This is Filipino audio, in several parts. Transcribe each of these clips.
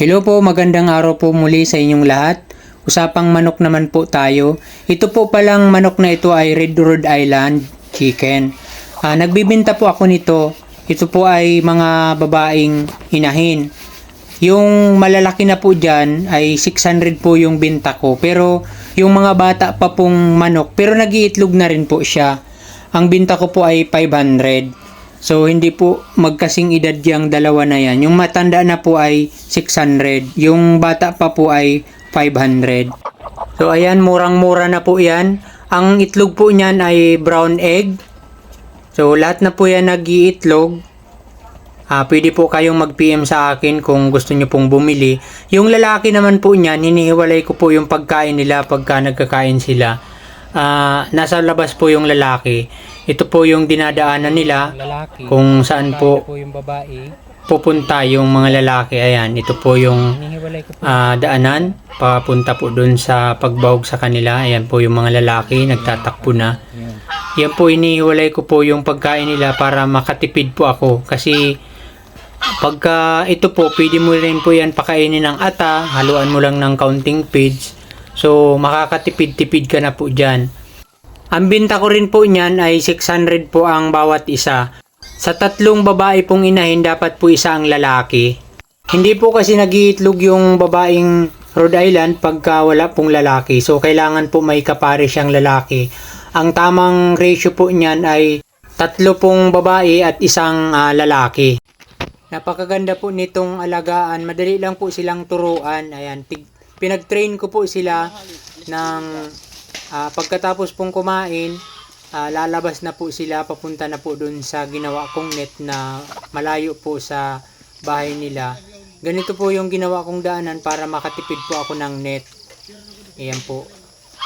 Hello po, magandang araw po muli sa inyong lahat. Usapang manok naman po tayo. Ito po palang manok na ito ay Red Rhode Island Chicken. Nagbibenta po ako nito. Ito po ay mga babaeng inahin. Yung malalaki na po dyan ay 600 po yung benta ko. Pero yung mga bata pa pong manok, pero nag-iitlog na rin po siya. Ang benta ko po ay 500. So, hindi po magkasing edad yung dalawa na yan. Yung matanda na po ay 600. Yung bata pa po ay 500. So, ayan, murang-mura na po yan. Ang itlog po niyan ay brown egg. So, lahat na po yan nag-iitlog. Pwede po kayong mag-PM sa akin kung gusto nyo pong bumili. Yung lalaki naman po niyan, hinihiwalay ko po yung pagkain nila pagka nagkakain sila. Nasa labas po yung lalaki. Ito po yung dinadaanan nila lalaki, kung saan po yung babae. pupunta yung mga lalaki. Ayan, ito po yung Hinihiwalay ko po. daanan papunta po dun sa pagbawag sa kanila. Ayan po yung mga lalaki nagtatakbo na. Yan po, inihiwalay ko po yung pagkain nila para makatipid po ako. Kasi pagka ito po, pwede mo rin po yan pakainin ng ata, haluan mo lang ng counting feeds. So, makakatipid-tipid ka na po dyan. Ang binta ko rin po niyan ay 600 po ang bawat isa. Sa tatlong babae pong inahin, dapat po isa ang lalaki. Hindi po kasi nag-iitlog yung babaeng Rhode Island pagka wala pong lalaki. So, kailangan po may kapare siyang lalaki. Ang tamang ratio po niyan ay 3 pong babae at isang lalaki. Napakaganda po nitong alagaan. Madali lang po silang turuan. Ayan, pinag-train ko po sila ng pagkatapos pong kumain, lalabas na po sila, papunta na po dun sa ginawa kong net na malayo po sa bahay nila. Ganito po yung ginawa kong daanan para makatipid po ako ng net. Ayan po.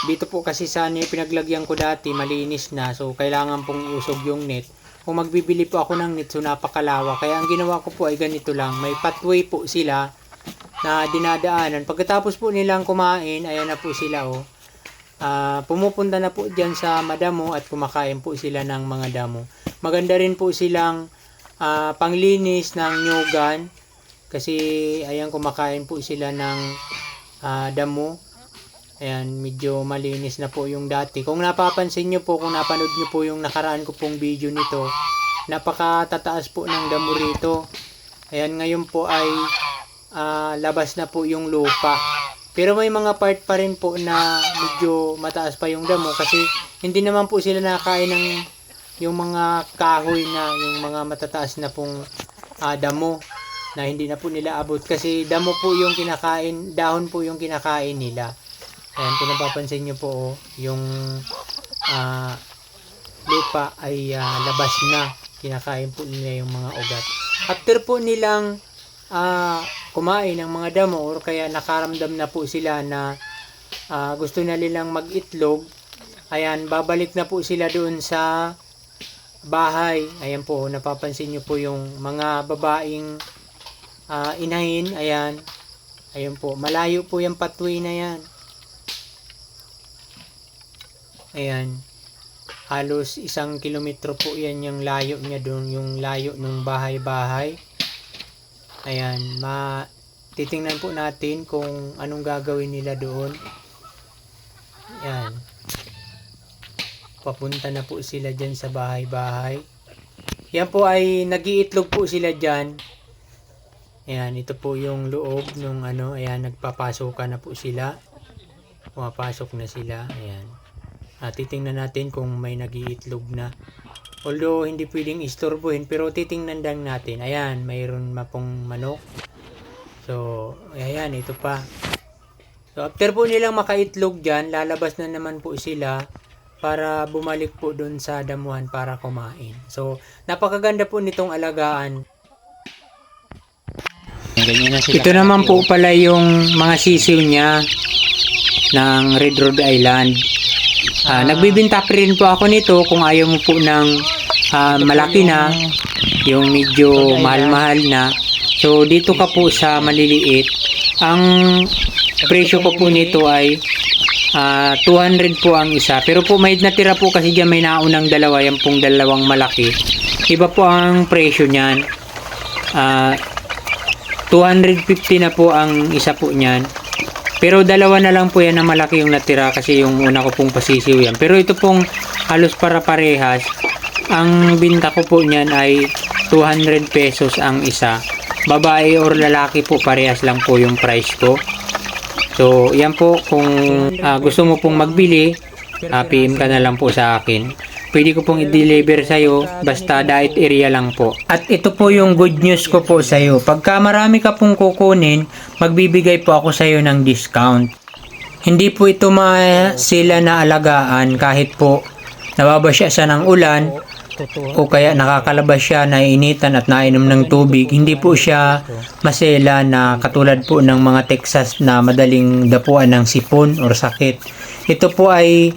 Dito po kasi sa pinaglagyan ko dati, malinis na. So, kailangan pong iusog yung net. Kung magbibili po ako ng net, so napakalawa. Kaya ang ginawa ko po ay ganito lang. May pathway po sila na dinadaanan. Pagkatapos po nilang kumain, ayan na po sila oh. Pumupunta na po dyan sa madamo at kumakain po sila ng mga damo. Maganda rin po silang panglinis ng nyugan kasi ayan, kumakain po sila ng damo. Ayan, medyo malinis na po yung dati. Kung napapansin nyo po, kung napanood nyo po yung nakaraan ko pong video nito, napakatataas po ng damo rito. Ayan, ngayon po ay labas na po yung lupa. Pero may mga part pa rin po na medyo mataas pa yung damo kasi hindi naman po sila nakakain ng yung mga kahoy na yung mga matataas na pong damo na hindi na po nila abot kasi damo po yung kinakain, dahon po yung kinakain nila. Ayan, kung napapansin nyo po yung lupa ay labas na, kinakain po nila yung mga ugat. After po nilang kumain ng mga damo or kaya nakaramdam na po sila na gusto na nilang mag-itlog, ayan, babalik na po sila doon sa bahay. Ayan po, napapansin nyo po yung mga babaeng inahin. Ayan, ayan po, malayo po yung pathway na yan. Ayan, halos 1 kilometro po yan yung layo niya doon, yung layo ng bahay-bahay. Ayan, titingnan po natin kung anong gagawin nila doon. Ayan. Papunta na po sila dyan sa bahay-bahay. Yan po ay nag-iitlog po sila dyan. Ayan, ito po yung loob nung ayan, nagpapasok na po sila. Pumapasok na sila. Ayan. Titingnan natin kung may nag-iitlog na. Although hindi pwedeng istorbohin, pero titingnan lang natin. Ayan, mayroon pong manok. So, ayan, ito pa. So, after po nilang makaitlog dyan, lalabas na naman po sila para bumalik po dun sa damuhan para kumain. So, napakaganda po nitong alagaan. Ito naman po pala yung mga sisiw niya ng Red Rhode Island. Nagbibinta rin po ako nito kung ayaw mo po ng malaki na, yung medyo mahal-mahal na. So, dito ka po sa maliliit. Ang presyo ko po nito ay 200 po ang isa. Pero po may natira po kasi dyan, may naunang dalawa. Yan pong dalawang malaki. Iba po ang presyo niyan. 250 na po ang isa po niyan. Pero dalawa na lang po yan na malaki yung natira kasi yung una ko pong pasisiw yan. Pero ito pong halos para parehas. Ang binta ko po niyan ay 200 pesos ang isa. Babae or lalaki po parehas lang po yung price ko. So yan po, kung gusto mo pong magbili, PM ka na lang po sa akin. Pwede ko pong i-deliver sa'yo, basta diet area lang po. At ito po yung good news ko po sa'yo. Pagka marami ka pong kukunin, magbibigay po ako sa'yo ng discount. Hindi po ito sila na alagaan kahit po nababasya siya ng ulan o kaya nakakalabas siya, naiinitan at nainom ng tubig. Hindi po siya masela na katulad po ng mga Texas na madaling dapuan ng sipon or sakit. Ito po ay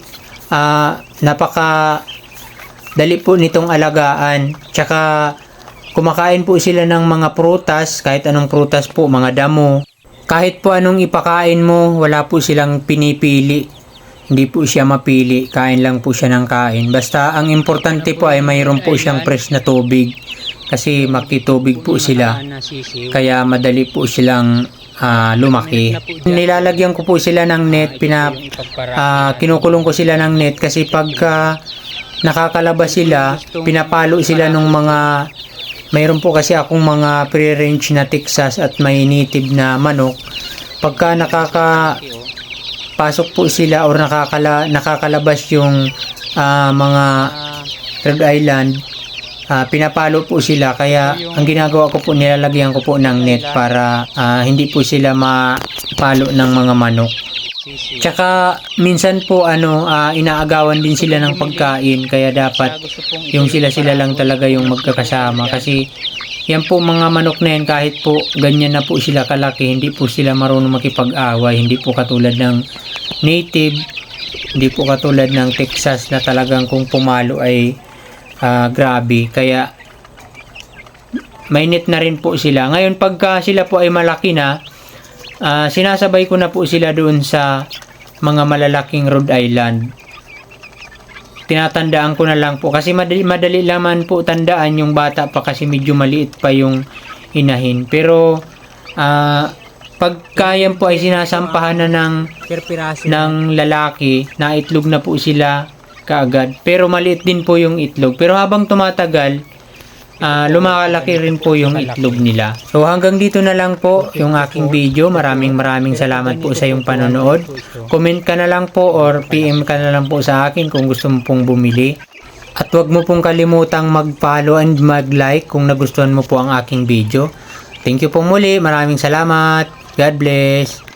napaka dali po nitong alagaan. Tsaka kumakain po sila ng mga prutas, kahit anong prutas po, mga damo. Kahit po anong ipakain mo, wala po silang pinipili. Hindi po siya mapili, kain lang po siya ng kain. Basta ang importante po ay mayroon po siyang fresh na tubig. Kasi makitubig po sila. Kaya madali po silang lumaki. Nilalagyan ko po sila ng net, kinukulong ko sila ng net kasi pagka nakakalabas sila, pinapalo sila ng mga, mayroon po kasi akong mga pre-range na Texas at may native na manok. Pagka nakakapasok po sila or nakakalabas yung mga Rhode Island, pinapalo po sila. Kaya ang ginagawa ko po, nilalagyan ko po ng net para hindi po sila mapalo ng mga manok. Tsaka minsan po inaagawan din sila ng pagkain, kaya dapat yung sila lang talaga yung magkakasama kasi yan po mga manok na yan, kahit po ganyan na po sila kalaki, hindi po sila marunong makipag-away. Hindi po katulad ng native, hindi po katulad ng Texas na talagang kung pumalo ay grabe. Kaya may net na rin po sila. Ngayon pagka sila po ay malaki na, sinasabay ko na po sila doon sa mga malalaking Rhode Island. Tinatandaan ko na lang po kasi madali naman po tandaan yung bata pa kasi medyo maliit pa yung inahin. Pero pagka yan po ay sinasampahan na ng lalaki, na itlog na po sila kaagad. Pero maliit din po yung itlog. Pero habang tumatagal, lumalaki rin po yung itlog nila. So hanggang dito na lang po yung aking video. Maraming salamat po sa iyong panonood. Comment ka na lang po or PM ka na lang po sa akin kung gusto mo pong bumili. At huwag mo pong kalimutang mag-follow and mag-like kung nagustuhan mo po ang aking video. Thank you po muli. Maraming salamat. God bless.